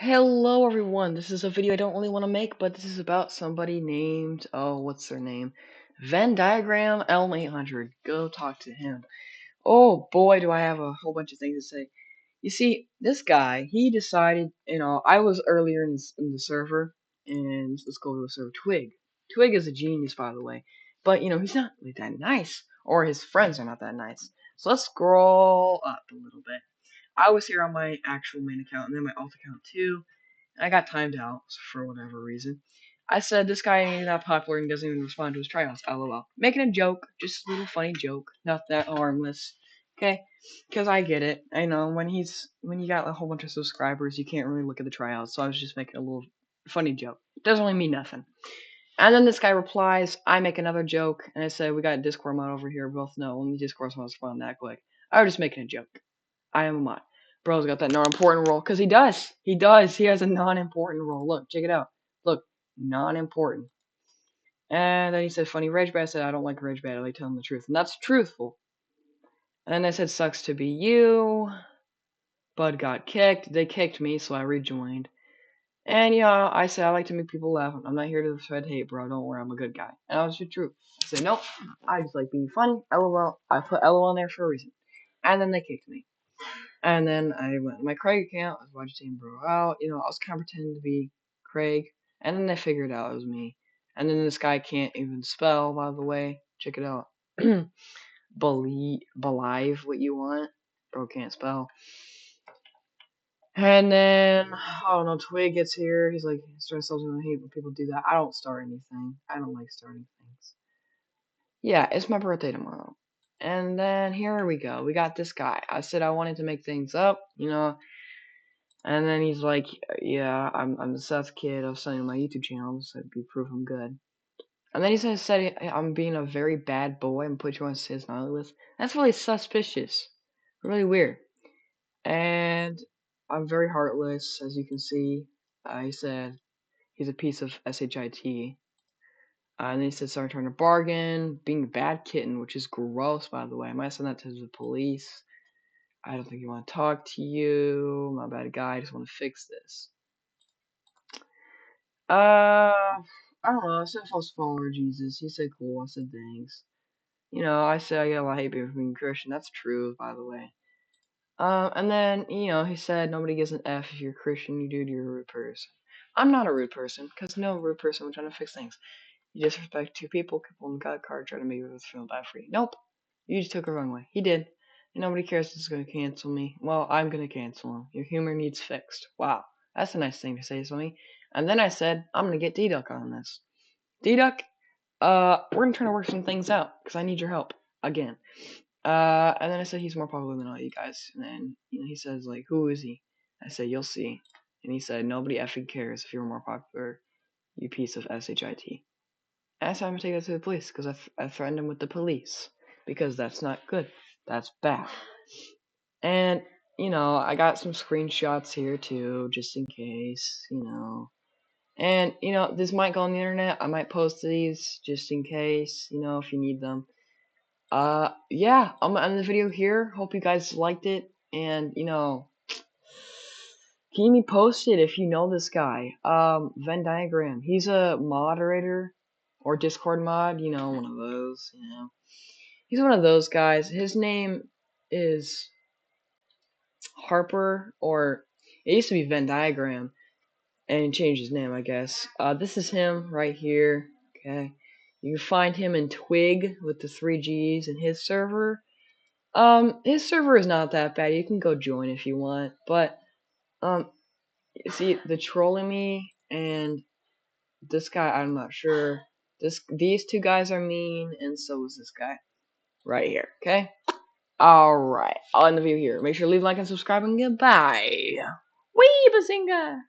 Hello everyone, this is a video I don't really want to make, but this is about somebody named, oh, what's their name? Venn Diagram Elm800. Go talk to him. Oh boy, do I have a whole bunch of things to say. You see, this guy, he decided, I was earlier in the server, and let's go to the server Twig. Twig is a genius, by the way, but, he's not really that nice, or his friends are not that nice. So let's scroll up a little bit. I was here on my actual main account, and then my alt account too. I got timed out for whatever reason. I said this guy ain't that popular and doesn't even respond to his tryouts. LOL. Making a joke, just a little funny joke, not that harmless. Okay, because I get it. I know when you got a whole bunch of subscribers, you can't really look at the tryouts. So I was just making a little funny joke. Doesn't really mean nothing. And then this guy replies, I make another joke, and I say we got a Discord mod over here. We both know when the Discord mod spawn that quick. I was just making a joke. I am a mod. Bro's got that non-important role, because he does. He does. He has a non-important role. Look, check it out. Look, non-important. And then he said, funny rage bait. I said, I don't like rage bait. I like telling the truth. And that's truthful. And then I said, sucks to be you. Bud got kicked. They kicked me, so I rejoined. And, I said, I like to make people laugh. I'm not here to spread hate, bro. Don't worry, I'm a good guy. And that was the truth. I said, nope. I just like being funny. LOL. I put LOL in there for a reason. And then they kicked me. And then I went to my Craig account, I was watching Bro out, I was kind of pretending to be Craig, and then they figured out it was me. And then this guy can't even spell, by the way. Check it out. Believe what you want. Bro can't spell. And then, I don't know, Twig gets here, he's like, starting something, I hate when people do that. I don't start anything. I don't like starting things. Yeah, it's my birthday tomorrow. And then here we go. We got this guy. I said I wanted to make things up, And then he's like, "Yeah, I'm the Seth kid. I was selling my YouTube channel, so it'd be proof I'm good." And then he said I'm being a very bad boy and put you on his naughty list. That's really suspicious, really weird. And I'm very heartless, as you can see. He said he's a piece of shit. And then he said sorry trying to bargain, being a bad kitten, which is gross, by the way. I might send that to the police. I don't think you want to talk to you. My bad guy. I just want to fix this. I don't know. I said if I was follower Jesus. He said cool. I said thanks. I said I get a lot of hate people being Christian. That's true, by the way. And then, he said nobody gives an F if you're Christian, you're a rude person. I'm not a rude person, because no rude person would try to fix things. You disrespect two people in the God card, try to make it feel bad for you. Nope. You just took a wrong way. He did. And nobody cares who's going to cancel me. Well, I'm going to cancel him. Your humor needs fixed. Wow. That's a nice thing to say to me. And then I said, I'm going to get D-Duck on this. D-Duck, we're going to try to work some things out, because I need your help. Again. And then I said he's more popular than all you guys. And then, he says, like, who is he? I said, you'll see. And he said, nobody effing cares if you're more popular, you piece of shit. And I said, I'm going to take that to the police, because I threatened him with the police. Because that's not good. That's bad. And, I got some screenshots here, too, just in case, And, this might go on the internet. I might post these, just in case, if you need them. Yeah, I'm gonna end the video here. Hope you guys liked it, and keep me posted if you know this guy. Venn Diagram. He's a moderator or Discord mod. One of those. He's one of those guys. His name is Harper, or it used to be Venn Diagram, and he changed his name, I guess. This is him right here. Okay, you can find him in Twiggg with the 3 G's in his server. His server is not that bad. You can go join if you want, but see, the trolling me and this guy, I'm not sure. These two guys are mean, and so is this guy right here. Okay. All right. I'll end the video here. Make sure to leave a like and subscribe, and goodbye. Wee Bazinga.